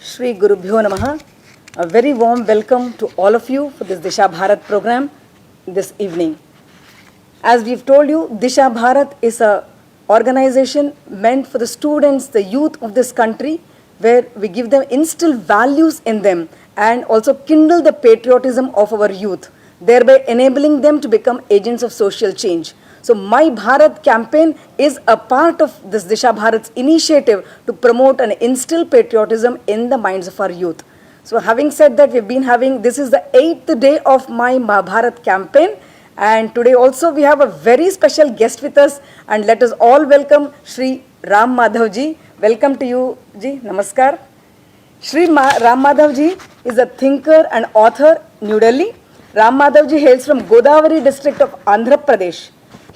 Shri Gurubhyo Namaha. A very warm welcome to all of you for this Disha Bharat program this evening. As we've told you, Disha Bharat is a organization meant for the students, the youth of this country, where we give them, instill values in them and also kindle the patriotism of our youth, thereby enabling them to become agents of social change. So My Bharat campaign is a part of this Disha Bharat's initiative to promote and instill patriotism in the minds of our youth. So having said that, we've been having, this is the 8th day of My Bharat campaign, and today also we have a very special guest with us, and let us all welcome Shri Ram Madhav ji. Welcome to you ji, namaskar. Shri Ram Madhav ji is a thinker and author, New Delhi. Ram Madhav ji hails from Godavari district of Andhra Pradesh.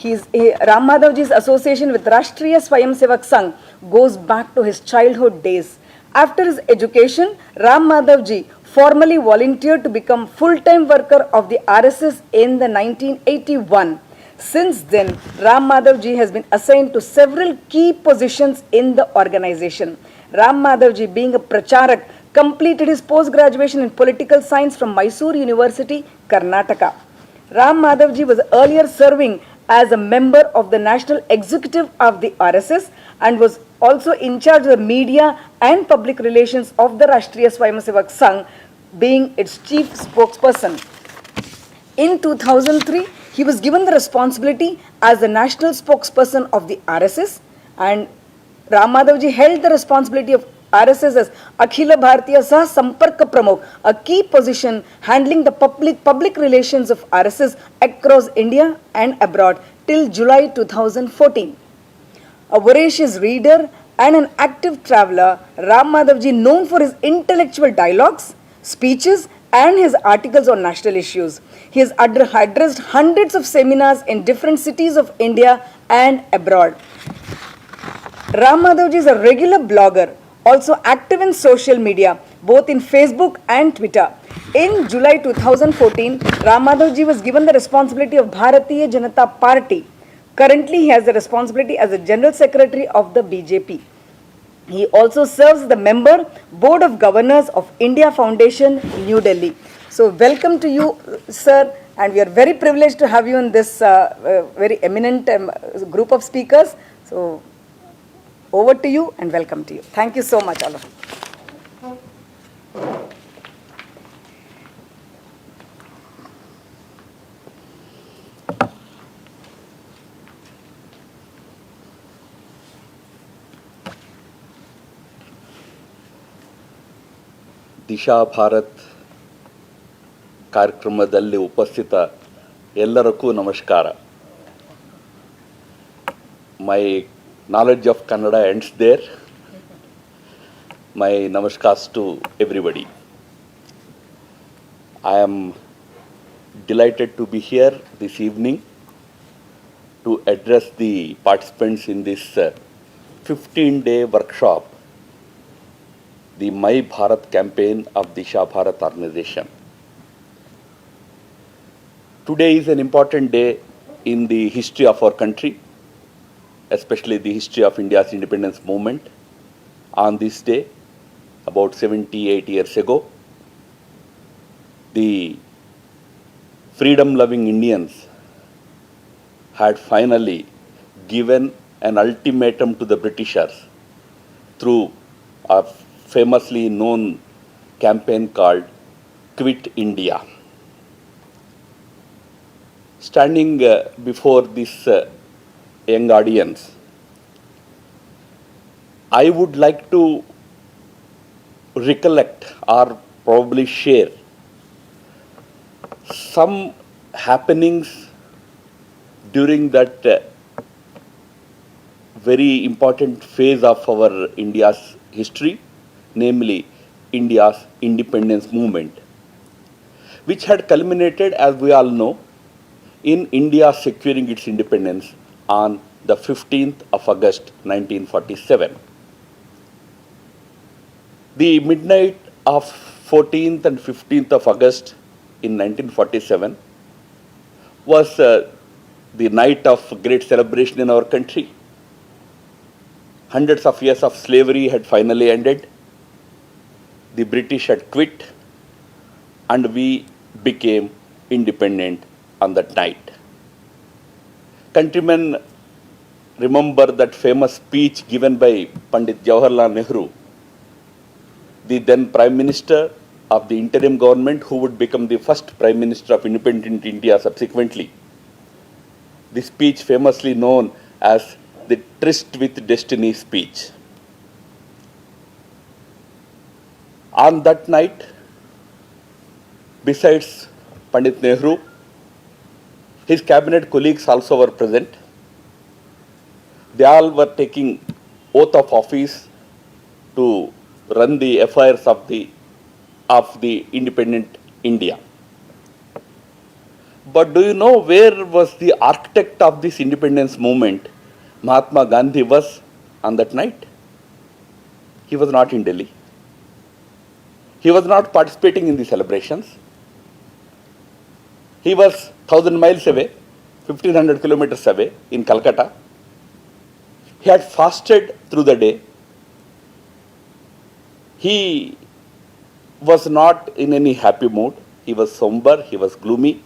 Ram Madhav ji's association with Rashtriya Swayamsevak Sangh goes back to his childhood days. After his education, Ram Madhav ji formally volunteered to become full-time worker of the RSS in the 1981. Since then, Ram Madhav ji has been assigned to several key positions in the organization. Ram Madhav ji, being a pracharak, completed his post-graduation in political science from Mysore University, Karnataka. Ram Madhav ji was earlier serving as a member of the National Executive of the RSS and was also in charge of the media and public relations of the Rashtriya Swayamsevak Sangh, being its chief spokesperson. In 2003, he was given the responsibility as the national spokesperson of the RSS, and Ram Madhav ji held the responsibility of RSS as Akhila Bharatiya Sah Sampark Pramukh, a key position handling the public relations of RSS across India and abroad till July 2014. A voracious reader and an active traveler, Ram Madhav ji, known for his intellectual dialogues, speeches and his articles on national issues. He has addressed hundreds of seminars in different cities of India and abroad. Ram Madhav ji is a regular blogger, also active in social media, both in Facebook and Twitter. In July 2014, Ram Madhav ji was given the responsibility of Bharatiya Janata Party. Currently, he has the responsibility as the General Secretary of the BJP. He also serves as the member, Board of Governors of India Foundation, New Delhi. So welcome to you, sir, and we are very privileged to have you in this very eminent group of speakers. So over to you and welcome to you. Thank you so much, all of you. Disha Bharat ಕಾರ್ಯಕ್ರಮದಲ್ಲಿ ಉಪಸ್ಥಿತ ಎಲ್ಲರಿಗೂ ನಮಸ್ಕಾರ. My knowledge of Kannada ends there. My namaskars to everybody. I am delighted to be here this evening to address the participants in this 15-day workshop, the My Bharat campaign of Disha Bharat organization. Today is an important day in the history of our country, especially the history of India's independence movement. On this day, about 78 years ago, the freedom-loving Indians had finally given an ultimatum to the Britishers through a famously known campaign called Quit India. Standing before this young audience, I would like to recollect or probably share some happenings during that very important phase of our India's history, namely India's independence movement, which had culminated, as we all know, in India securing its independence on the 15th of August 1947. The midnight of 14th and 15th of August in 1947 was the night of great celebration in our country. Hundreds of years of slavery had finally ended. the British had quit and we became independent on that night. Countrymen remember that famous speech given by Pandit Jawaharlal Nehru, the then Prime Minister of the interim government who would become the first Prime Minister of independent India subsequently. The speech famously known as the Tryst with Destiny speech. On that night, besides Pandit Nehru, his cabinet colleagues also were present. They all were taking oath of office to run the affairs of the independent India. But do you know where was the architect of this independence movement, Mahatma Gandhi, was on that night? He was not in Delhi. He was not participating in the celebrations. He was 1,000 miles away, 1,500 kilometers away in Calcutta. He had fasted through the day. He was not in any happy mood. He was somber, he was gloomy.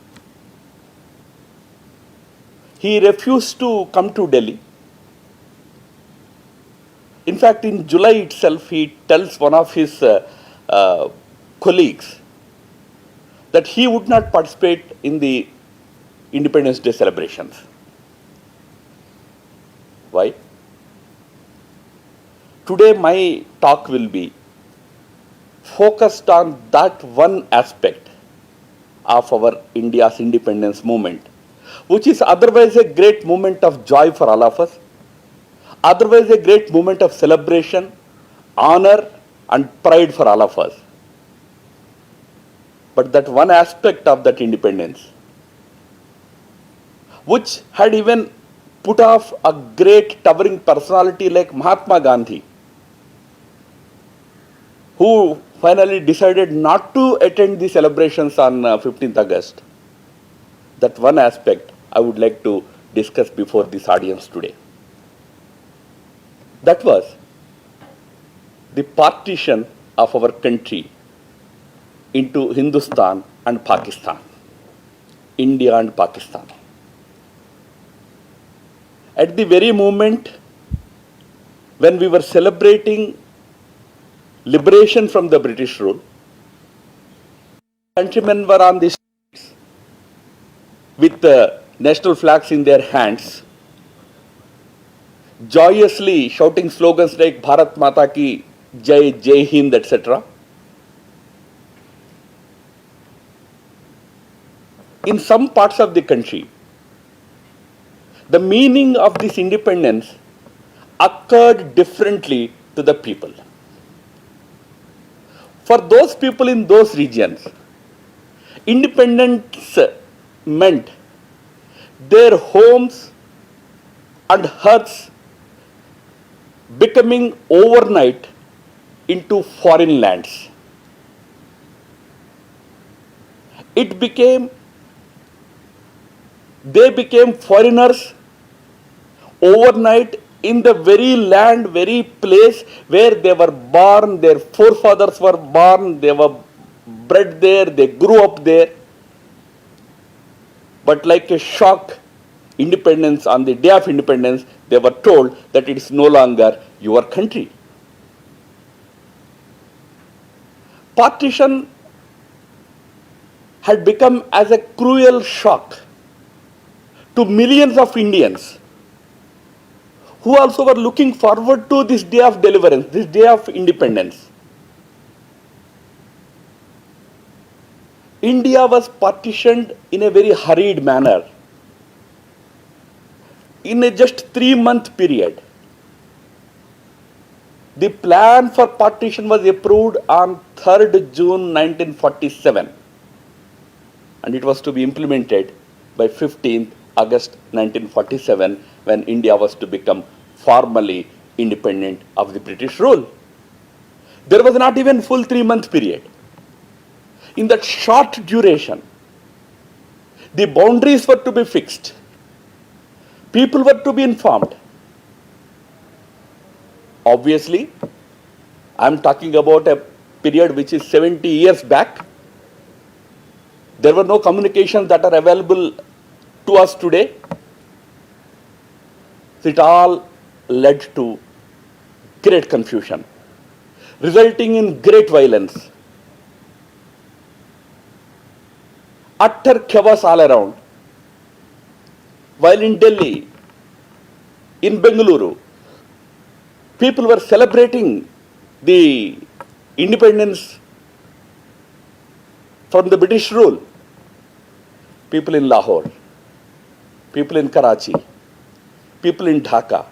He refused to come to Delhi. In fact, in July itself, he tells one of his colleagues that he would not participate in the Independence Day celebrations. Why? Today my talk will be focused on that one aspect of our India's independence movement, which is otherwise a great moment of joy for all of us, otherwise a great moment of celebration, honor and pride for all of us. But that one aspect of that independence, which had even put off a great towering personality like Mahatma Gandhi, who finally decided not to attend the celebrations on 15th August. That one aspect I would like to discuss before this audience today. That was the partition of our country into Hindustan and Pakistan, India and Pakistan. At the very moment when we were celebrating liberation from the British rule, countrymen were on the streets with the national flags in their hands, joyously shouting slogans like Bharat Mata Ki Jai, Jai Hind, etc. In some parts of the country, the meaning of this independence occurred differently to the people. For those people in those regions, independence meant their homes and hearths becoming overnight into foreign lands. They became foreigners overnight in the very land, very place where they were born, their forefathers were born, they were bred there, they grew up there. But like a shock, independence, on the day of independence, they were told that it is no longer your country. Partition had become as a cruel shock to millions of Indians who also were looking forward to this day of deliverance, this day of independence. India was partitioned in a very hurried manner. In a just 3-month period, the plan for partition was approved on 3rd June 1947 and it was to be implemented by 15th August 1947 when India was to become formally independent of the British rule. There was not even full 3-month period. In that short duration, the boundaries were to be fixed. People were to be informed. Obviously, I am talking about a period which is 70 years back. There were no communications that are available to us today. So it all led to great confusion, resulting in great violence, utter chaos all around. While in Delhi, in Bengaluru, people were celebrating the independence from the British rule. People in Lahore, people in Karachi, people in Dhaka,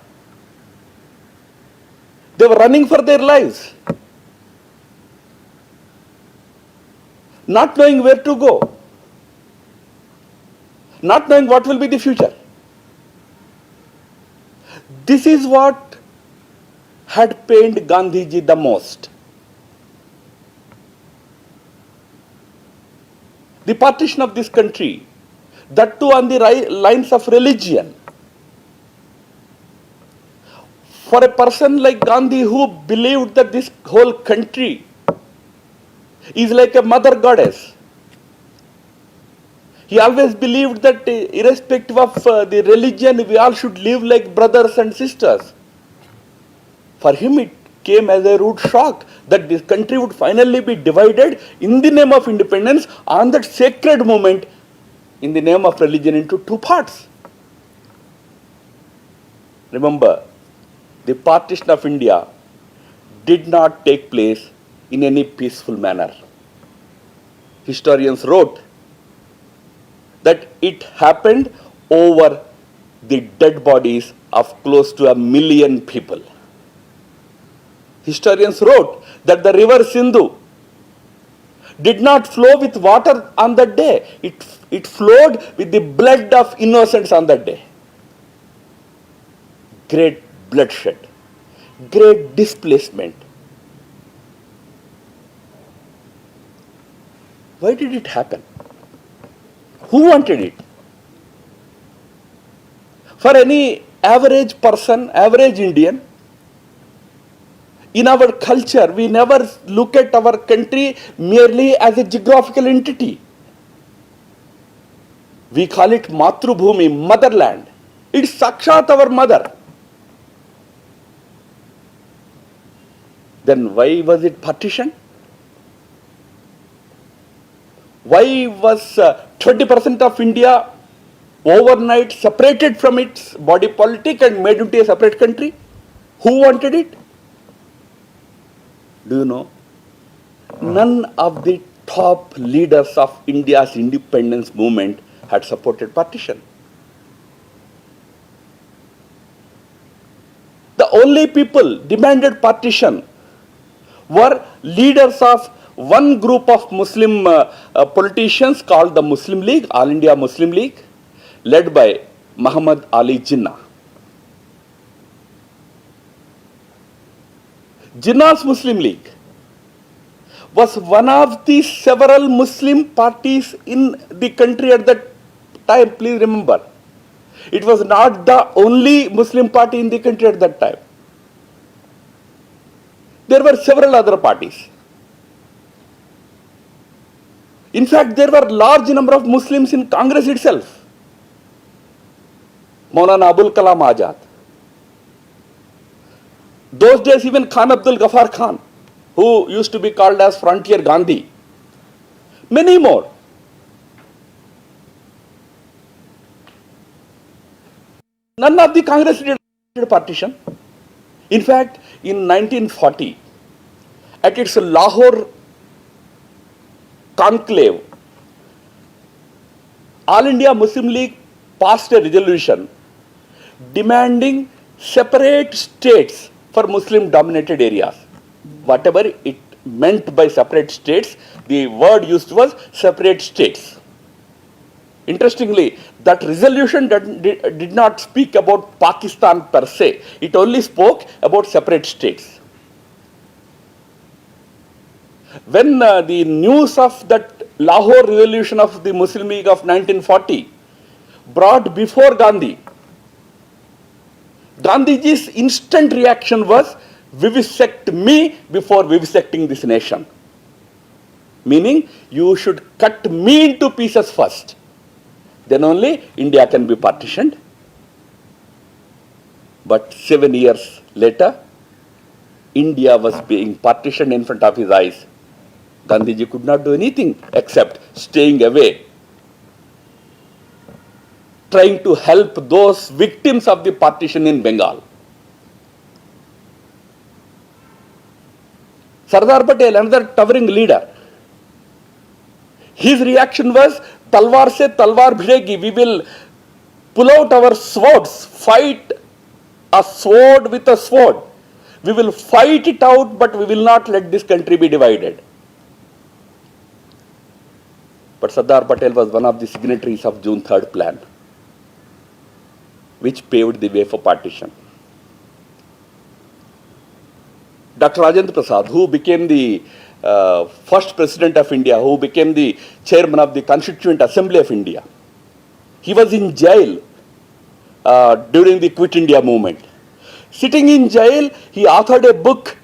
they were running for their lives, not knowing where to go, not knowing what will be the future. This is what had pained Gandhiji the most. The partition of this country, that too on the lines of religion. For a person like Gandhi, who believed that this whole country is like a mother goddess, he always believed that irrespective of the religion, we all should live like brothers and sisters. For him, it came as a rude shock that this country would finally be divided in the name of independence on that sacred moment in the name of religion into two parts. Remember, the partition of India did not take place in any peaceful manner. Historians wrote that it happened over the dead bodies of close to 1 million people. Historians wrote that the river Sindhu did not flow with water on that day. It flowed with the blood of innocents on that day. Great bloodshed, great displacement. Why did it happen? Who wanted it? For any average person, average Indian, in our culture, we never look at our country merely as a geographical entity. We call it Matrubhumi, motherland. It's Sakshat, our mother. Then why was it partitioned? Why was 20% of India overnight separated from its body politic and made into a separate country? Who wanted it? Do you know? None of the top leaders of India's independence movement had supported partition. The only people demanded partition were leaders of one group of Muslim politicians called the Muslim League, All India Muslim League, led by Muhammad Ali Jinnah. Jinnah's Muslim League was one of the several Muslim parties in the country at that time. Please remember, it was not the only Muslim party in the country at that time. There were several other parties. In fact, there were large number of Muslims in Congress itself. Maulana Abul Kalam Azad. Those days, even Khan Abdul Ghaffar Khan, who used to be called as Frontier Gandhi. Many more. None of the Congress did partition. In fact, in 1940, at its Lahore conclave, All India Muslim League passed a resolution demanding separate states for Muslim dominated areas. Whatever it meant by separate states, the word used was separate states. Interestingly, that resolution did not speak about Pakistan per se. It only spoke about separate states. When the news of that Lahore resolution of the Muslim League of 1940 brought before Gandhi, Gandhiji's instant reaction was, vivisect me before vivisecting this nation. Meaning, you should cut me into pieces first. Then only India can be partitioned. But 7 years later, India was being partitioned in front of his eyes. Gandhiji could not do anything except staying away, trying to help those victims of the partition in Bengal. Sardar Patel, another towering leader, his reaction was, talwar se talwar bhidegi, we will pull out our swords, fight a sword with a sword. We will fight it out, but we will not let this country be divided. But Sardar Patel was one of the signatories of June 3rd plan, which paved the way for partition. Dr. Rajendra Prasad, who became the first president of India, who became the chairman of the Constituent Assembly of India, he was in jail during the Quit India movement. Sitting in jail, he authored a book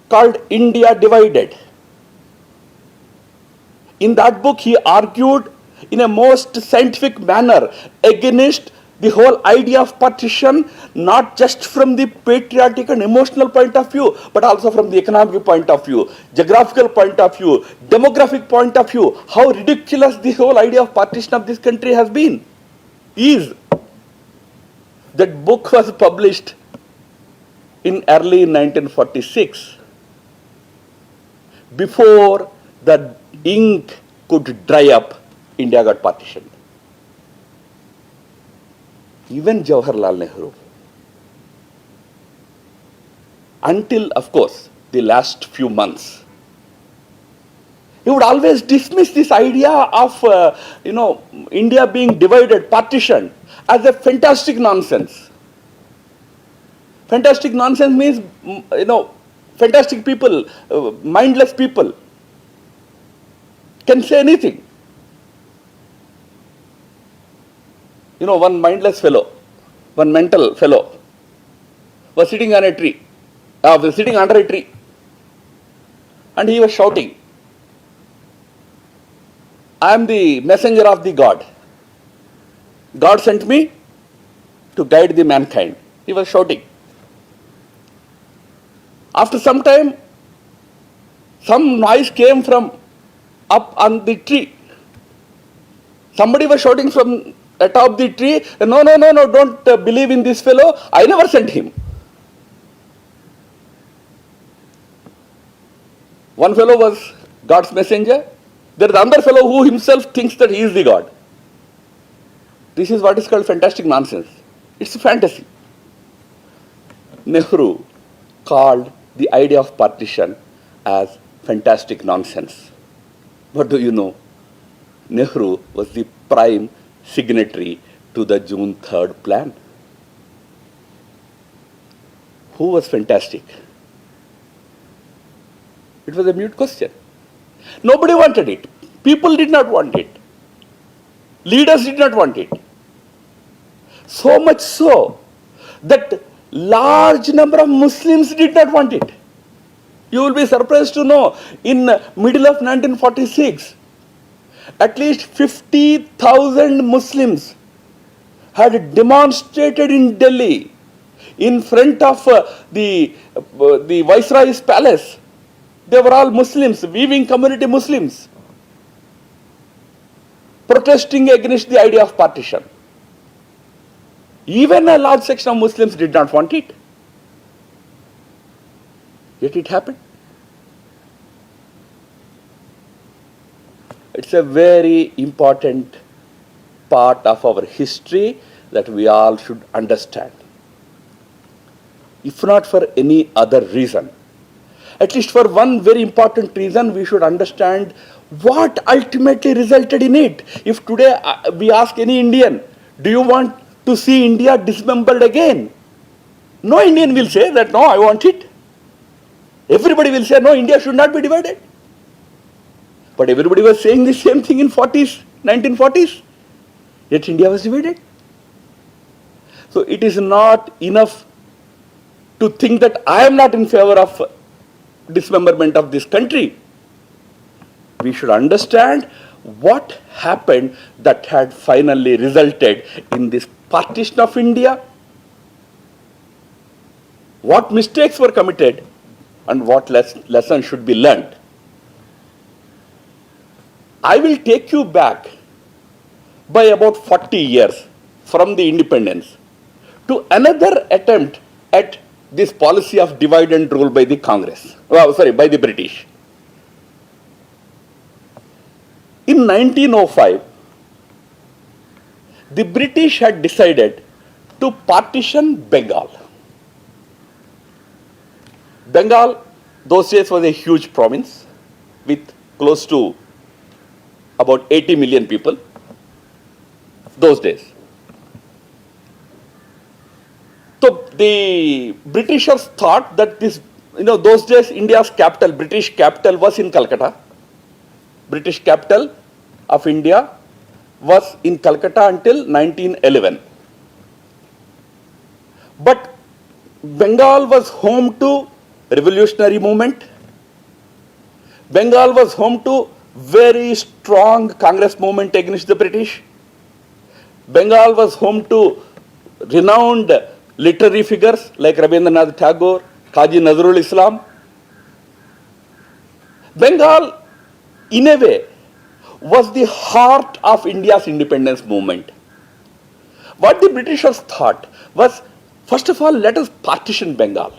called India Divided. In that book, he argued in a most scientific manner against the whole idea of partition, not just from the patriotic and emotional point of view, but also from the economic point of view, geographical point of view, demographic point of view, how ridiculous the whole idea of partition of this country has been, is. That book was published in early 1946. Before the ink could dry up, India got partitioned. Even Jawaharlal Nehru, until, of course, the last few months, he would always dismiss this idea of, India being divided, partitioned, as a fantastic nonsense. Fantastic nonsense means, fantastic people, mindless people can say anything. One mindless fellow, one mental fellow was sitting on a tree, was sitting under a tree, and he was shouting, I am the messenger of the God. God sent me to guide the mankind. He was shouting. After some time, some noise came from up on the tree. Somebody was shouting from atop the tree, no, don't believe in this fellow. I never sent him. One fellow was God's messenger. There is another fellow who himself thinks that he is the God. This is what is called fantastic nonsense. It's a fantasy. Nehru called the idea of partition as fantastic nonsense. What do you know? Nehru was the prime signatory to the June 3rd plan. Who was fantastic? It was a mute question. Nobody wanted it. People did not want it. Leaders did not want it. So much so that large number of Muslims did not want it. You will be surprised to know, in middle of 1946, at least 50,000 Muslims had demonstrated in Delhi in front of the Viceroy's palace. They were all Muslims, weaving community Muslims, protesting against the idea of partition. Even a large section of Muslims did not want it. Yet it happened. It's a very important part of our history that we all should understand. If not for any other reason, at least for one very important reason, we should understand what ultimately resulted in it. If today we ask any Indian, do you want to see India dismembered again? No Indian will say that, no, I want it. Everybody will say, no, India should not be divided. But everybody was saying the same thing in 1940s. Yet India was divided. So it is not enough to think that I am not in favor of dismemberment of this country. we should understand what happened that had finally resulted in this partition of India, what mistakes were committed, and what lessons should be learned. I will take you back by about 40 years from the independence to another attempt at this policy of divide and rule by the Congress, by the British. In 1905, the British had decided to partition Bengal. Bengal, those days, was a huge province with close to about 80 million people, those days. So the Britishers thought that those days India's capital, British capital was in Calcutta. British capital of India was in Calcutta until 1911. But Bengal was home to revolutionary movement. Bengal was home to very strong Congress movement against the British. Bengal was home to renowned literary figures like Rabindranath Tagore, Qazi Nazrul Islam. Bengal, in a way, was the heart of India's independence movement. What the Britishers thought was, first of all, let us partition Bengal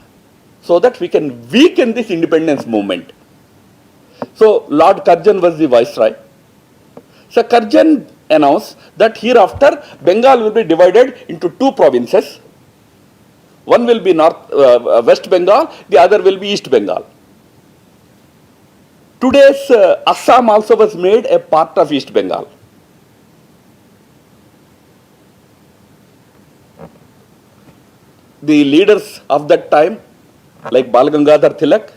so that we can weaken this independence movement. So Lord Curzon was the viceroy. So Curzon announced that hereafter Bengal will be divided into two provinces. One will be West Bengal, the other will be East Bengal. Today's Assam also was made a part of East Bengal. The leaders of that time, like Bal Gangadhar Tilak,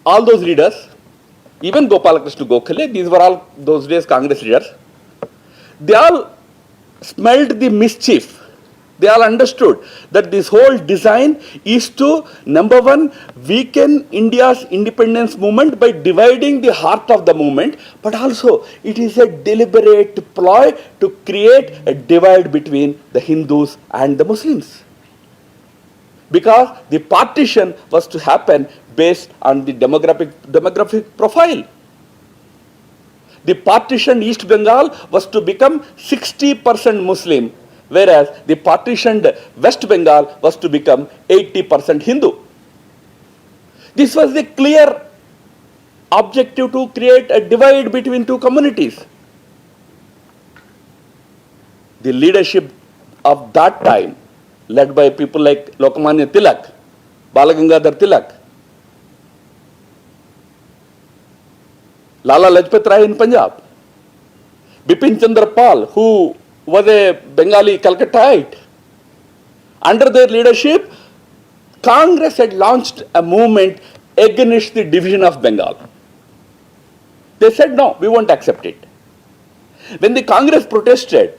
all those leaders, even Gopalakrishna Gokhale, these were all those days Congress leaders, they all smelled the mischief. They all understood that this whole design is to, number one, weaken India's independence movement by dividing the heart of the movement, but also it is a deliberate ploy to create a divide between the Hindus and the Muslims. Because the partition was to happen based on the demographic profile. The partitioned East Bengal was to become 60% Muslim, whereas the partitioned West Bengal was to become 80% Hindu. This was the clear objective to create a divide between two communities. The leadership of that time, led by people like Lokmanya Tilak, Bal Gangadhar Tilak, Lala Lajpat Rai in Punjab, Bipin Chandra Pal, who was a Bengali Calcuttaite. Under their leadership, Congress had launched a movement against the division of Bengal. They said, no, we won't accept it. When the Congress protested,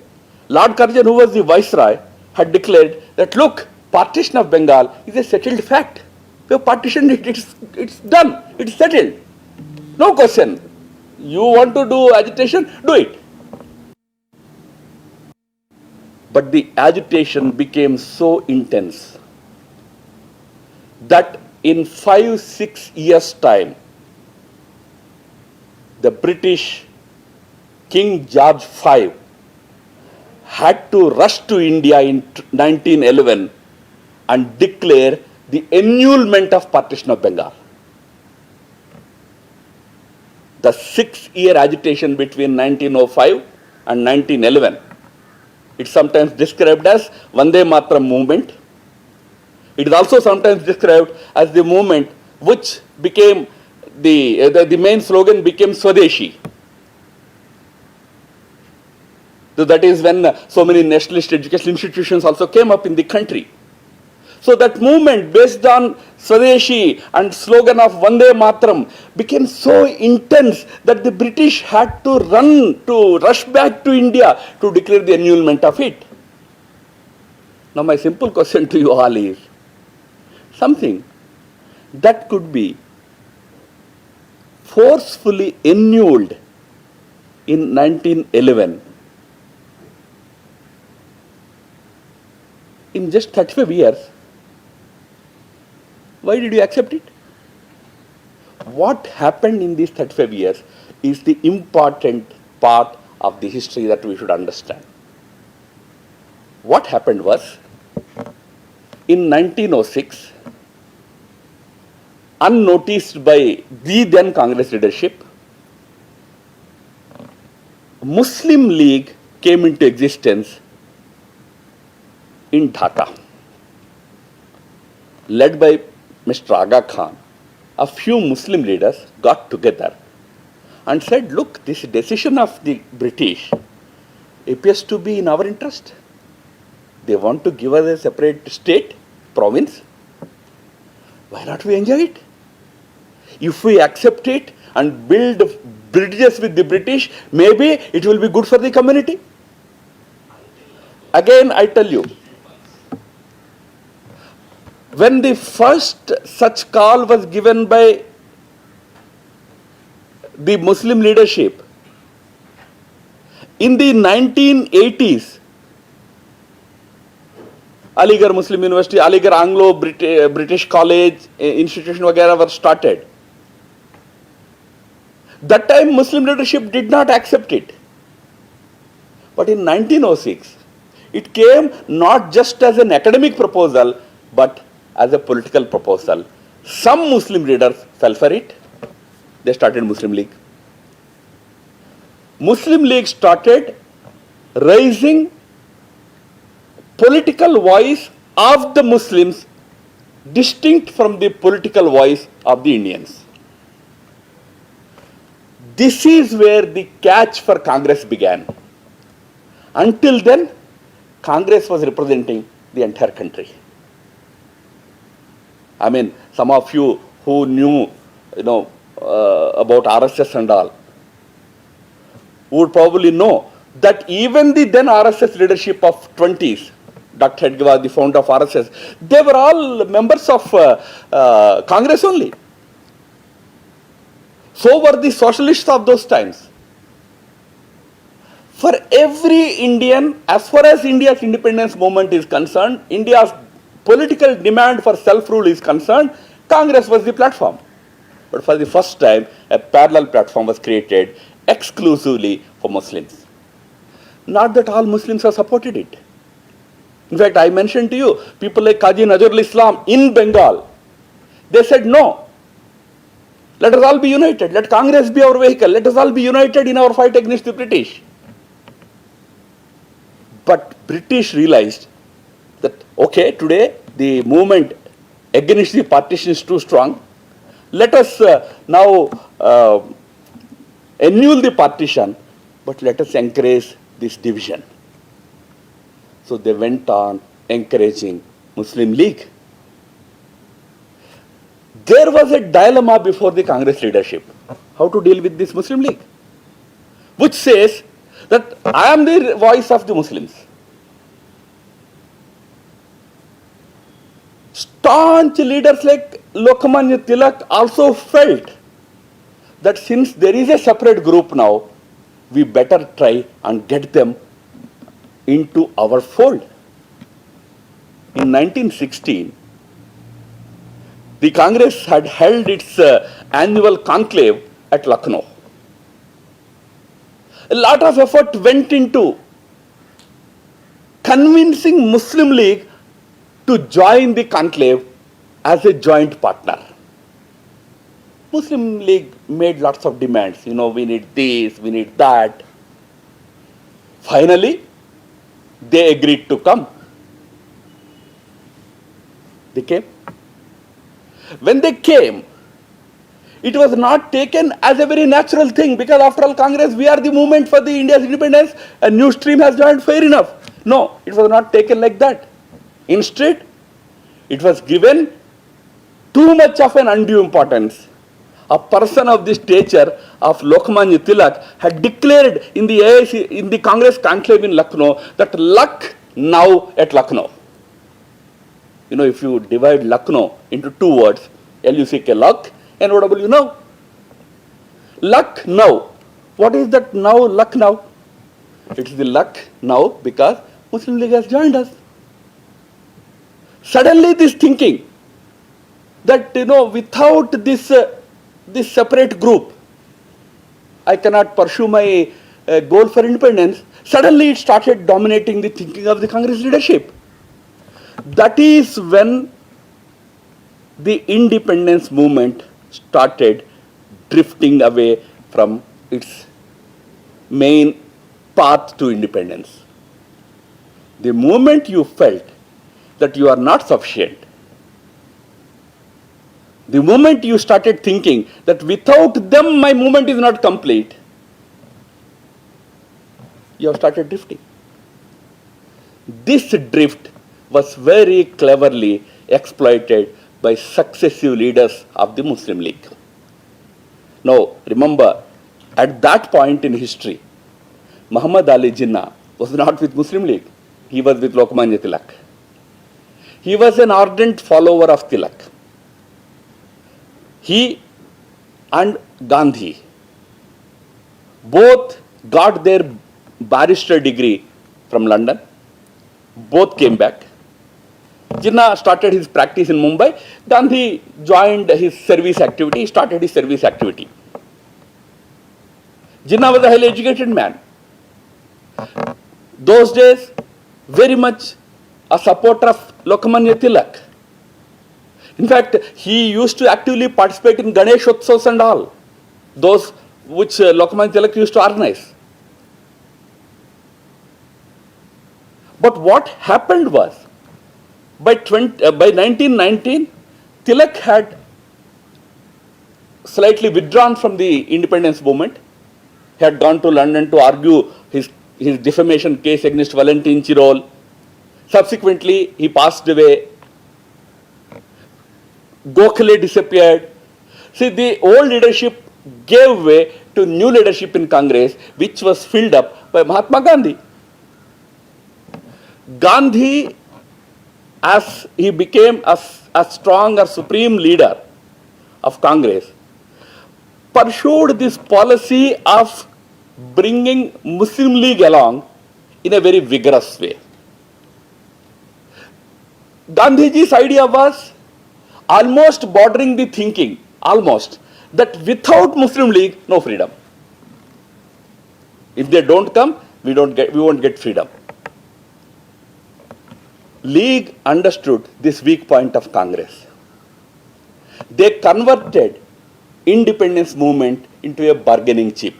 Lord Curzon, who was the viceroy, had declared that, look, partition of Bengal is a settled fact. We have partitioned it, it's done, it's settled. No question. You want to do agitation, do it. But the agitation became so intense that in 5-6 years' time, the British King George V had to rush to India in 1911 and declare the annulment of partition of Bengal. The 6-year agitation between 1905 and 1911, it's sometimes described as Vande Mataram movement. It is also sometimes described as the movement which became the main slogan became Swadeshi. So that is when so many nationalist education institutions also came up in the country. So that movement based on Swadeshi and slogan of Vande Mataram became so intense that the British had to rush back to India to declare the annulment of it. Now my simple question to you all is, something that could be forcefully annulled in 1911 in just 35 years, why did you accept it? What happened in these 35 years is the important part of the history that we should understand. What happened was, in 1906, unnoticed by the then Congress leadership, Muslim League came into existence in Dhaka. Led by Mr. Aga Khan, a few Muslim leaders got together and said, look, this decision of the British appears to be in our interest. They want to give us a separate state, province. Why not we enjoy it? If we accept it and build bridges with the British, maybe it will be good for the community. Again, I tell you, when the first such call was given by the Muslim leadership, in the 1980s, Aligarh Muslim University, Aligarh Anglo-British College, institution वगैरह were started. That time Muslim leadership did not accept it. But in 1906, it came not just as an academic proposal, but as a political proposal. Some Muslim leaders fell for it. They started Muslim League. Muslim League started raising political voice of the Muslims distinct from the political voice of the Indians. This is where the catch for Congress began. Until then, Congress was representing the entire country. I mean, some of you who knew, about RSS and all, would probably know that even the then RSS leadership of 20s, Dr. Hedgewar, the founder of RSS, they were all members of Congress only. So were the socialists of those times. For every Indian, as far as India's independence movement is concerned, India's political demand for self-rule is concerned, Congress was the platform. But for the first time, a parallel platform was created exclusively for Muslims. Not that all Muslims have supported it. In fact, I mentioned to you, people like Qazi Nazrul Islam in Bengal, they said no. Let us all be united. Let Congress be our vehicle. Let us all be united in our fight against the British. But British realized that, okay, today the movement against the partition is too strong. Let us now annul the partition, but let us encourage this division. So they went on encouraging Muslim League. There was a dilemma before the Congress leadership, how to deal with this Muslim League, which says that I am the voice of the Muslims. Staunch leaders like Lokmanya Tilak also felt that since there is a separate group now, we better try and get them into our fold. In 1916, the Congress had held its annual conclave at Lucknow. A lot of effort went into convincing Muslim League to join the conclave as a joint partner. Muslim League made lots of demands. We need this, we need that. Finally, they agreed to come. They came. When they came, it was not taken as a very natural thing, because after all, Congress, we are the movement for the India's independence, a new stream has joined, fair enough. No, it was not taken like that. Instead, it was given too much of an undue importance. A person of the stature of Lokmanya Tilak had declared in the AIC, in the Congress conclave in Lucknow, that luck now at Lucknow. If you divide Lucknow into two words, L-U-C-K, luck, N-O-W, now. Luck now. What is that now, luck now? It is the luck now because Muslim League has joined us. Suddenly this thinking that, without this separate group, I cannot pursue my goal for independence, suddenly it started dominating the thinking of the Congress leadership. That is when the independence movement started drifting away from its main path to independence. The moment you felt that you are not sufficient, the moment you started thinking that without them my movement is not complete, you have started drifting. This drift was very cleverly exploited by successive leaders of the Muslim League. Now, remember, at that point in history, Muhammad Ali Jinnah was not with Muslim League. He was with Lokmanya Tilak. He was an ardent follower of Tilak. He and Gandhi both got their barrister degree from London. Both came back. Jinnah started his practice in Mumbai. Gandhi joined his service activity. He started his service activity. Jinnah was a highly educated man. Those days, very much a supporter of Lokmanya Tilak. In fact, he used to actively participate in Ganesh Utsavs and all, those which Lokmanya Tilak used to organize. But what happened was, by 1919, Tilak had slightly withdrawn from the independence movement. He had gone to London to argue his defamation case against Valentin Chirol. Subsequently, he passed away. Gokhale disappeared. See, the old leadership gave way to new leadership in Congress, which was filled up by Mahatma Gandhi. Gandhi, as he became a strong or supreme leader of Congress, pursued this policy of bringing Muslim League along in a very vigorous way. Gandhiji's idea was almost bordering the thinking, that without Muslim League, no freedom. If they don't come, we won't get freedom. League understood this weak point of Congress. They converted independence movement into a bargaining chip.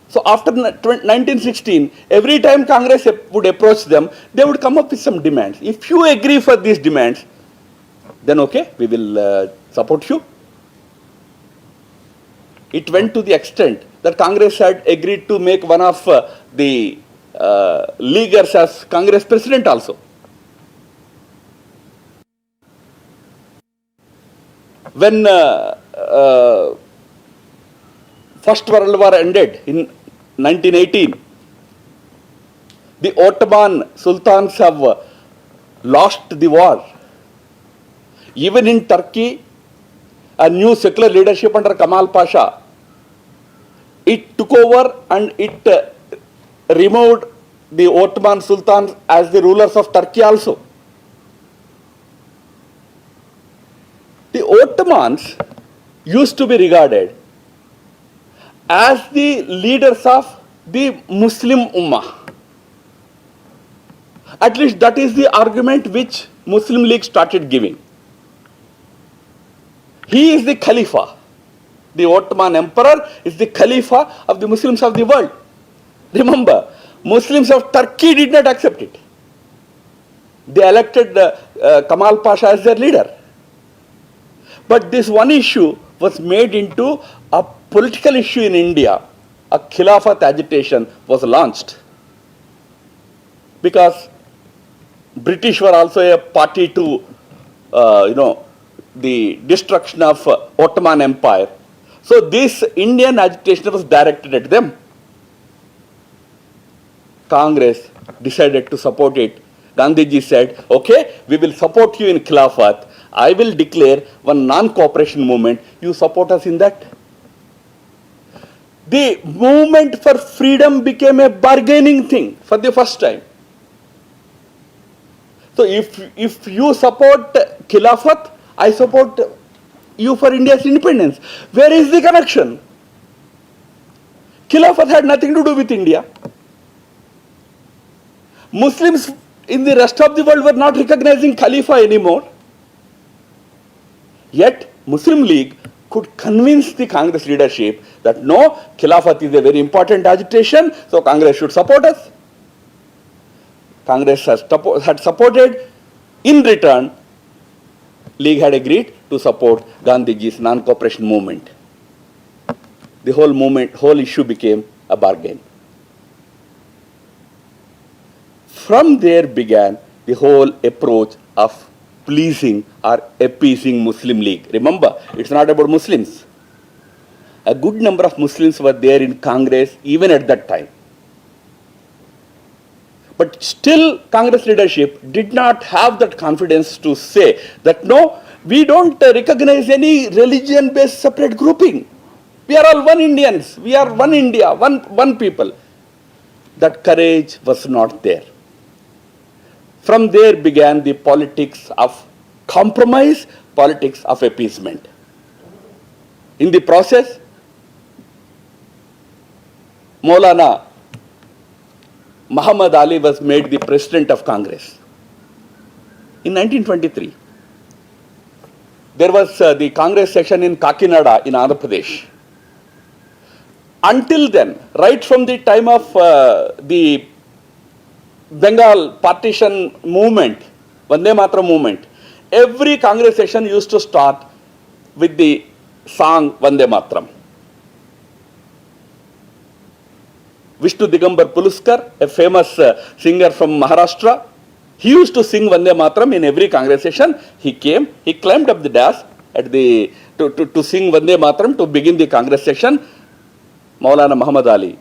So after 1916, every time Congress would approach them, they would come up with some demands. If you agree for these demands, then okay, we will support you. It went to the extent that Congress had agreed to make one of the leaguers as Congress president also. When First World War ended in 1918, the Ottoman sultans have lost the war. Even in Turkey, a new secular leadership under Kamal Pasha, it took over and it removed the Ottoman sultans as the rulers of Turkey also. The Ottomans used to be regarded as the leaders of the Muslim Ummah. At least that is the argument which Muslim League started giving. He is the Khalifa. The Ottoman Emperor is the Khalifa of the Muslims of the world. Remember, Muslims of Turkey did not accept it. They elected Kamal Pasha as their leader. But this one issue was made into a political issue in India. A Khilafat agitation was launched. Because British were also a party to, the destruction of Ottoman Empire. So this Indian agitation was directed at them. Congress decided to support it. Gandhiji said, okay, we will support you in Khilafat I will declare one non-cooperation movement. You support us in that? The movement for freedom became a bargaining thing for the first time. So if you support Khilafat, I support you for India's independence. Where is the connection? Khilafat had nothing to do with India. Muslims in the rest of the world were not recognizing Khalifa anymore. Yet Muslim League could convince the Congress leadership that no, Khilafat is a very important agitation, so Congress should support us. Congress had supported. In return, League had agreed to support Gandhiji's non-cooperation movement. The whole issue became a bargain. From there began the whole approach of pleasing or appeasing Muslim League. Remember, it's not about Muslims. A good number of Muslims were there in Congress even at that time. But still, Congress leadership did not have that confidence to say that no, we don't recognize any religion-based separate grouping. We are all one Indians. We are one India, one people. That courage was not there. From there began the politics of compromise, politics of appeasement. In the process, Maulana Muhammad Ali was made the president of Congress. In 1923, there was the Congress session in Kakinada in Andhra Pradesh. Until then, right from the time of the Bengal partition movement, Vande Mataram movement, every Congress session used to start with the song Vande Mataram. Vishnu Digambar Puluskar, a famous singer from Maharashtra, he used to sing Vande Mataram in every Congress session. He came, he climbed up the dais at to sing Vande Mataram to begin the Congress session. Maulana Muhammad Ali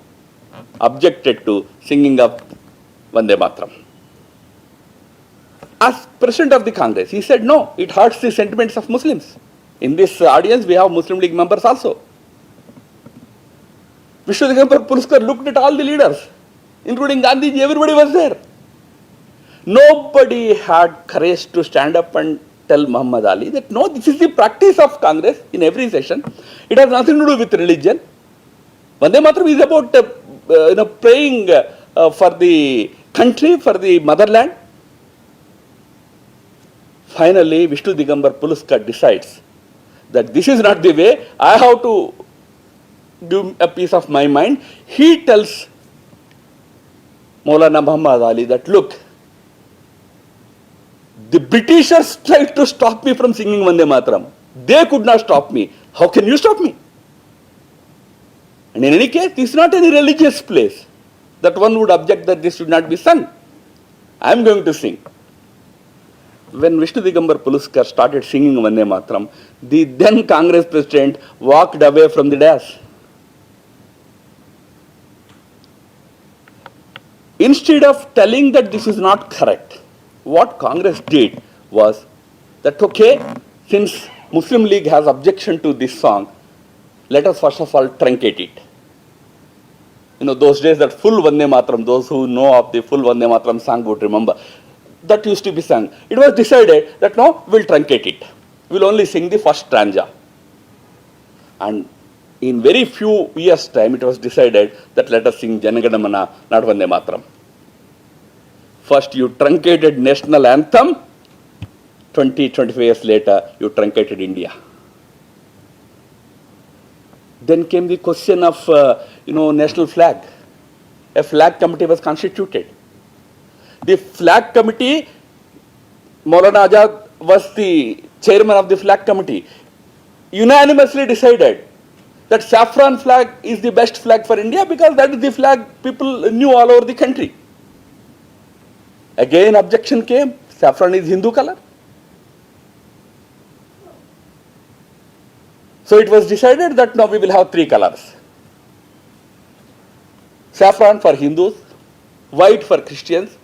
objected to singing of Vande Mataram. As president of the Congress, he said no, it hurts the sentiments of Muslims. In this audience, we have Muslim League members also. Vishnu Digambar Puluskar looked at all the leaders, including Gandhiji, everybody was there. Nobody had courage to stand up and tell Muhammad Ali that no, this is the practice of Congress in every session. It has nothing to do with religion. Vande Mataram is about praying for the country, for the motherland. Finally, Vishnu Digambar Puluskar decides that this is not the way. I have to give a piece of my mind. He tells Maulana Muhammad Ali that look, the Britishers tried to stop me from singing Vande Mataram. They could not stop me. How can you stop me? And in any case, this is not any religious place that one would object that this should not be sung. I am going to sing. When Vishnu Digambar Puluskar started singing Vande Mataram, the then Congress president walked away from the dais. Instead of telling that this is not correct, what Congress did was that, okay, since Muslim League has objection to this song, let us first of all truncate it. Those days that full Vande Mataram, those who know of the full Vande Mataram song would remember, that used to be sung. It was decided that no, we'll truncate it. We'll only sing the first stanza. And in very few years' time, it was decided that let us sing Janagana Mana, not Vande Mataram. First you truncated national anthem, 25 years later, you truncated India. Then came the question of, national flag. A flag committee was constituted. The flag committee, Maulana Azad was the chairman of the flag committee, unanimously decided that saffron flag is the best flag for India because that is the flag people knew all over the country. Again objection came, saffron is Hindu color. So it was decided that now we will have three colors. Saffron for Hindus, white for Christians,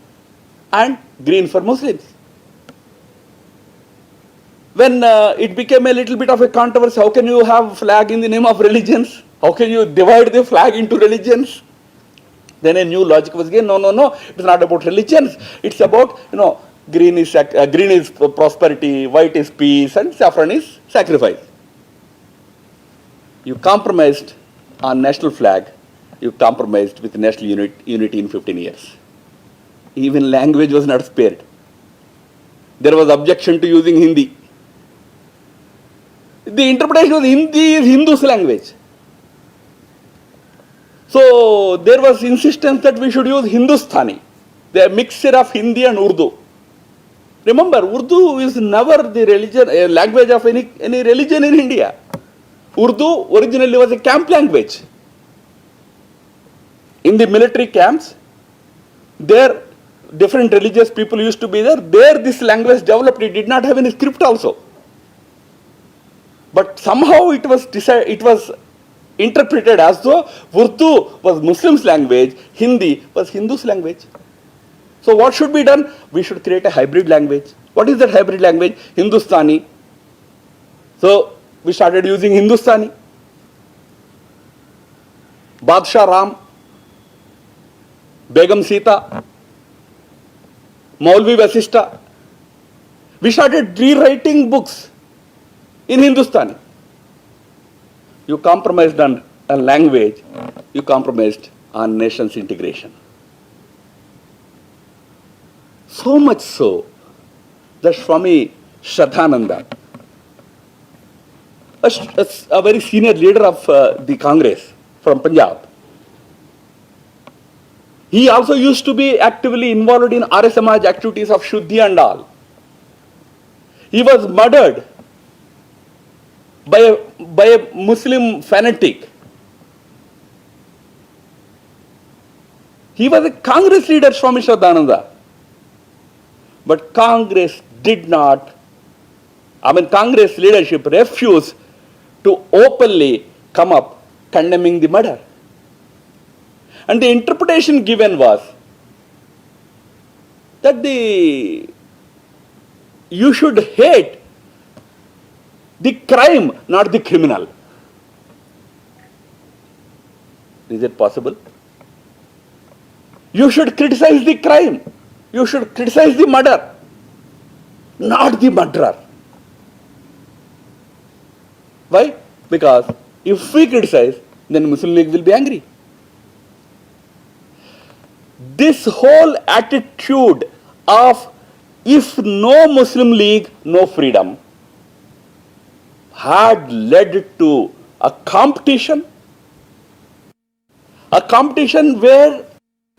and green for Muslims. when it became a little bit of a controversy, how can you have flag in the name of religions? How can you divide the flag into religions? Then a new logic was given. No. It's not about religions. It's about, green is prosperity, white is peace, and saffron is sacrifice. You compromised on national flag. You compromised with national unity in 15 years. Even language was not spared. There was objection to using Hindi. The interpretation of Hindi is Hindu's language. So there was insistence that we should use Hindustani, the mixture of Hindi and Urdu. Remember, Urdu is never the religion, language of any religion in India. Urdu originally was a camp language. In the military camps, there different religious people used to be there. There this language developed. It did not have any script also. But somehow it was interpreted as though Urdu was Muslims' language, Hindi was Hindus' language. So what should be done? We should create a hybrid language. What is that hybrid language? Hindustani. So we started using Hindustani. Badshah Ram, Begum Sita, Maulvi Vasishta. We started rewriting books in Hindustani. You compromised on a language, you compromised on nation's integration. So much so that Swami Shraddhananda, a very senior leader of the Congress from Punjab, he also used to be actively involved in Arya Samaj activities of Shuddhi and all. He was murdered by a Muslim fanatic. He was a Congress leader, Swami Shraddhananda. But Congress Congress leadership refused to openly come up condemning the murder. And the interpretation given was that you should hate the crime, not the criminal. Is it possible? You should criticize the crime. You should criticize the murder, not the murderer. Why? Because if we criticize, then Muslim League will be angry. This whole attitude of if no Muslim League, no freedom, had led to a competition where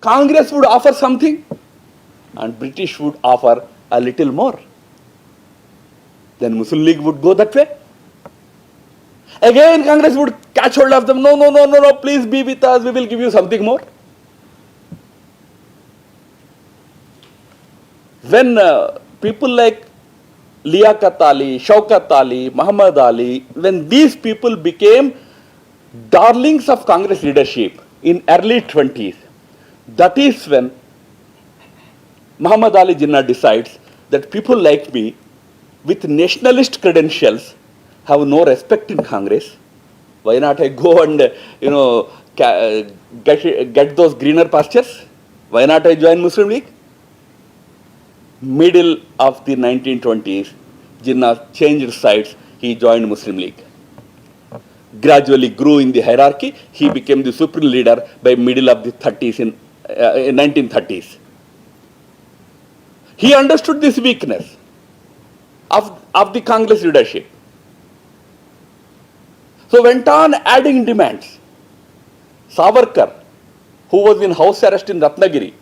Congress would offer something and British would offer a little more. Then Muslim League would go that way. Again Congress would catch hold of them. No, please be with us, we will give you something more. When people like Liaquat Ali, Shaukat Ali, Muhammad Ali, when these people became darlings of Congress leadership in early 20s, that is when Muhammad Ali Jinnah decides that people like me with nationalist credentials have no respect in Congress. Why not I go and get those greener pastures? Why not I join Muslim League? Middle of the 1920s, Jinnah changed sides. He joined Muslim League. Gradually grew in the hierarchy. He became the supreme leader by middle of the 30s in 1930s. He understood this weakness of the Congress leadership. So went on adding demands. Savarkar, who was in house arrest in Ratnagiri,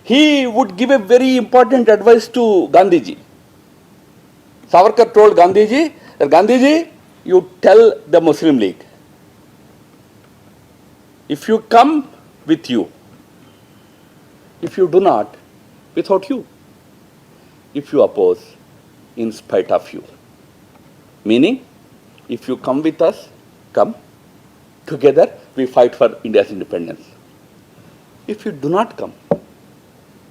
he would give a very important advice to Gandhiji. Savarkar told Gandhiji, Gandhiji, you tell the Muslim League, if you come, with you. If you do not, without you. If you oppose, in spite of you. Meaning, if you come with us, come. Together, we fight for India's independence. If you do not come,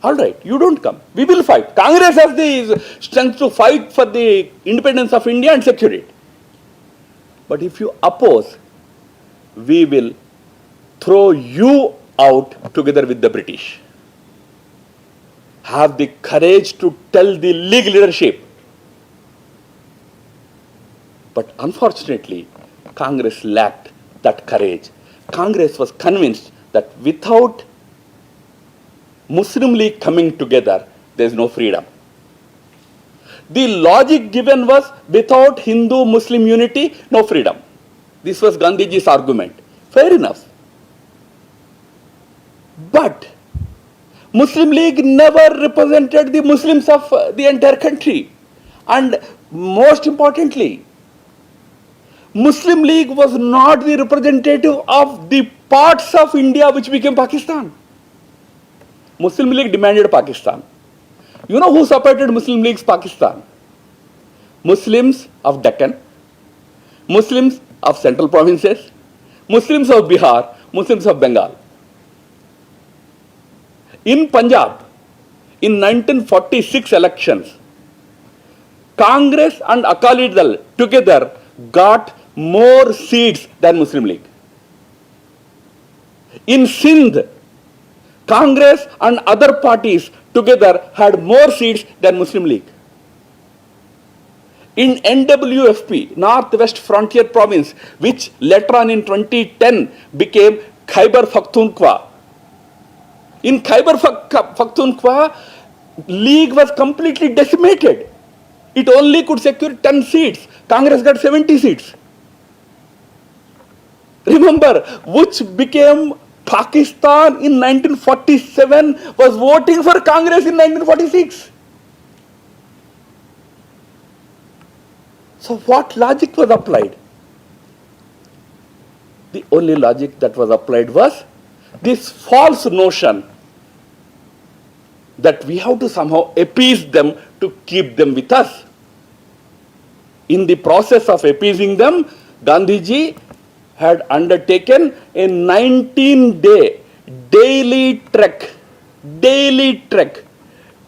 All right, you don't come. We will fight. Congress has the strength to fight for the independence of India and secure it. But if you oppose, we will throw you out together with the British. Have the courage to tell the League leadership. But unfortunately, Congress lacked that courage. Congress was convinced that without Muslim League coming together, there is no freedom. The logic given was without Hindu-Muslim unity, no freedom. This was Gandhiji's argument. Fair enough. But Muslim League never represented the Muslims of the entire country. And most importantly, Muslim League was not the representative of the parts of India which became Pakistan. Muslim League demanded Pakistan. You know who supported Muslim League's Pakistan? Muslims of Deccan, Muslims of central provinces, Muslims of Bihar, Muslims of Bengal. In Punjab, in 1946 elections, Congress and Akali Dal together got more seats than Muslim League. In Sindh, Congress and other parties together had more seats than Muslim League. In NWFP, Northwest Frontier Province, which later on in 2010 became Khyber Pakhtunkhwa. In Khyber Pakhtunkhwa, League was completely decimated. It only could secure 10 seats. Congress got 70 seats. Remember, which became Pakistan in 1947 was voting for Congress in 1946. So what logic was applied? The only logic that was applied was this false notion that we have to somehow appease them to keep them with us. In the process of appeasing them, Gandhiji had undertaken a 19-day daily trek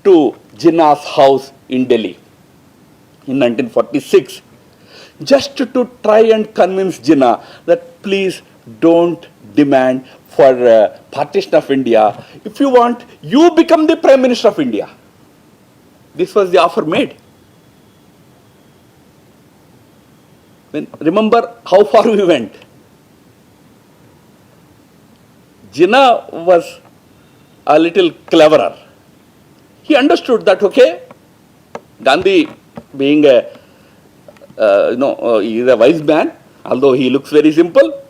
to Jinnah's house in Delhi in 1946, just to try and convince Jinnah that please don't demand for partition of India. If you want, you become the Prime Minister of India. This was the offer made. Remember how far we went. Jinnah was a little cleverer. He understood that, okay, Gandhi being he is a wise man, although he looks very simple.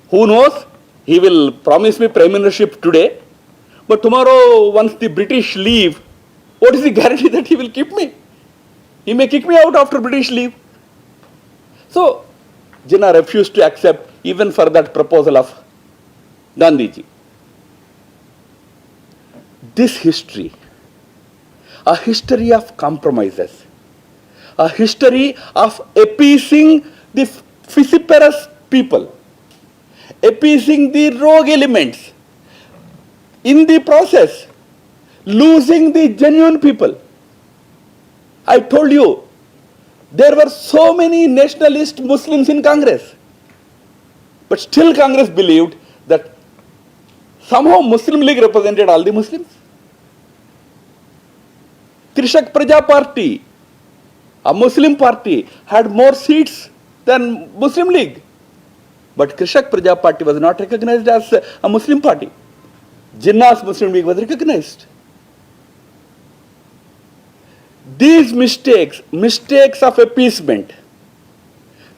Who knows? He will promise me Prime Ministership today, but tomorrow, once the British leave, what is the guarantee that he will keep me? He may kick me out after British leave. So, Jinnah refused to accept even for that proposal of Gandhiji. This history, a history of compromises, a history of appeasing the vociferous people, appeasing the rogue elements, in the process, losing the genuine people. I told you, there were so many nationalist Muslims in Congress. But still Congress believed that somehow Muslim League represented all the Muslims. Krishak Praja Party, a Muslim party, had more seats than Muslim League. But Krishak Praja Party was not recognized as a Muslim party. Jinnah's Muslim League was recognized. These mistakes of appeasement,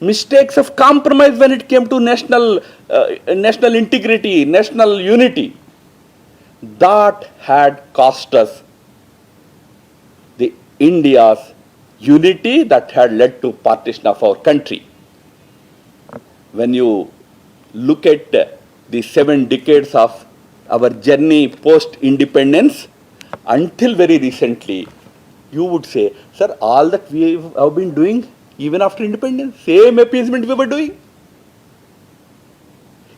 mistakes of compromise when it came to national integrity, national unity, that had cost us the India's unity, that had led to partition of our country. When you look at the 7 decades of our journey post-independence, until very recently, you would say, sir, all that we have been doing, even after independence, same appeasement we were doing.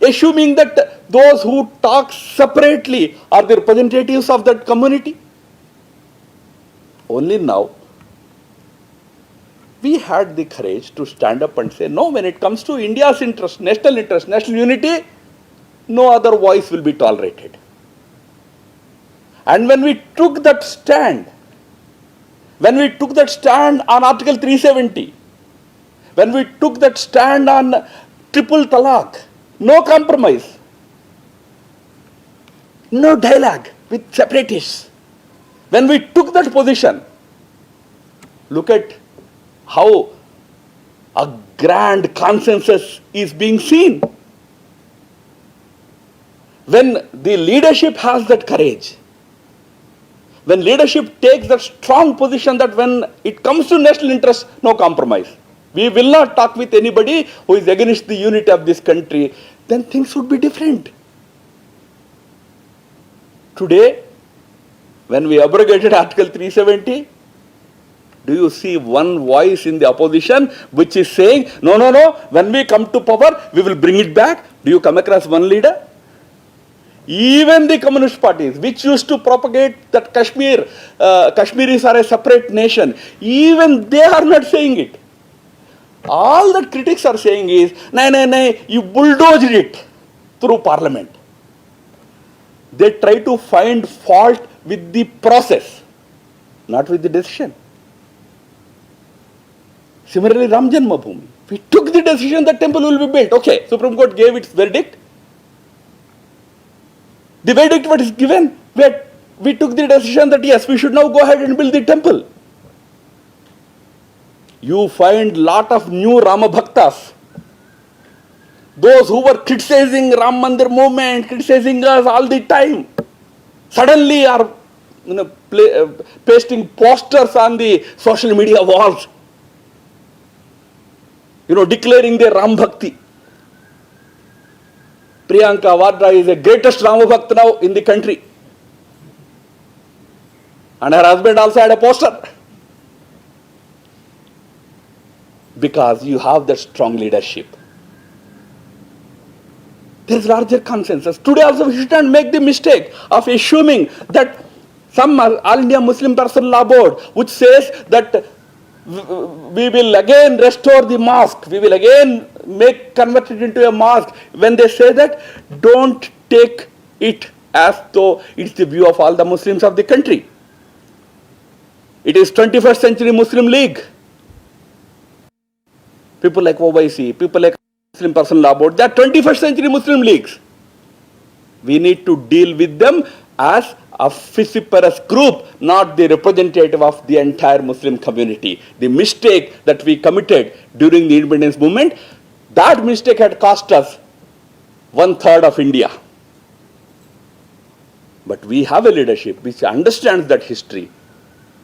Assuming that those who talk separately are the representatives of that community. Only now we had the courage to stand up and say, no, when it comes to India's interest, national unity, no other voice will be tolerated. And when we took that stand, on Article 370, when we took that stand on triple talaq, no compromise, no dialogue with separatists, when we took that position, look at how a grand consensus is being seen. When the leadership has that courage, when leadership takes that strong position that when it comes to national interest, no compromise, we will not talk with anybody who is against the unity of this country, then things would be different. Today, when we abrogated Article 370, do you see one voice in the opposition which is saying, no, when we come to power, we will bring it back? Do you come across one leader? Even the communist parties, which used to propagate that Kashmiris are a separate nation, even they are not saying it. All that critics are saying is, no, you bulldozed it through parliament. They try to find fault with the process, not with the decision. Similarly, Ram Janmabhoomi. We took the decision that temple will be built. Okay, Supreme Court gave its verdict. The verdict what is given, we took the decision that yes, we should now go ahead and build the temple. You find lot of new Rama Bhaktas. Those who were criticizing Ram Mandir movement, criticizing us all the time, suddenly are pasting posters on the social media walls, declaring their Ram Bhakti. Priyanka Vadra is the greatest Rama Bhakt now in the country. And her husband also had a poster. Because you have that strong leadership. There is larger consensus. Today also we should not make the mistake of assuming that some All India Muslim Personal Law Board which says that we will again restore the mosque, we will again convert it into a mosque. When they say that, don't take it as though it's the view of all the Muslims of the country. It is 21st Century Muslim League. People like OIC, people like Muslim Personal Law Board, they are 21st Century Muslim Leagues. We need to deal with them as a vociferous group, not the representative of the entire Muslim community. The mistake that we committed during the independence movement, that mistake had cost us 1/3 of India. But we have a leadership which understands that history,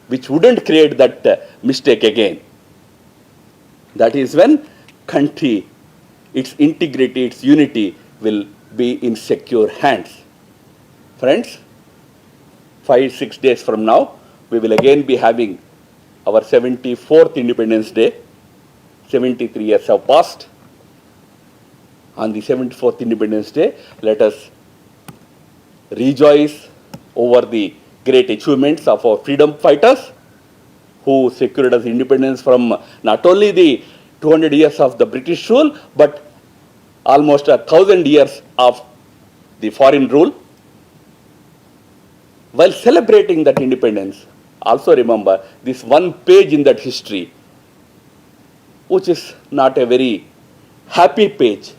which wouldn't create that mistake again. That is when country, its integrity, its unity will be in secure hands. Friends, 5-6 days from now, we will again be having our 74th Independence Day. 73 years have passed. On the 74th Independence Day, let us rejoice over the great achievements of our freedom fighters who secured us independence from not only the 200 years of the British rule, but almost 1,000 years of the foreign rule. While celebrating that independence, also remember this one page in that history, which is not a very happy page,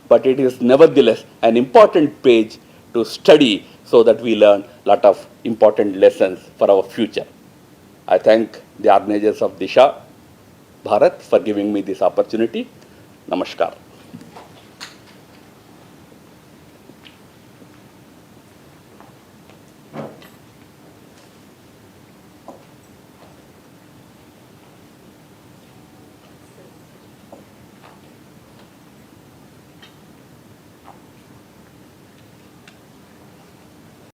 but it is nevertheless an important page to study so that we learn a lot of important lessons for our future. I thank the organizers of Disha Bharat for giving me this opportunity. Namaskar.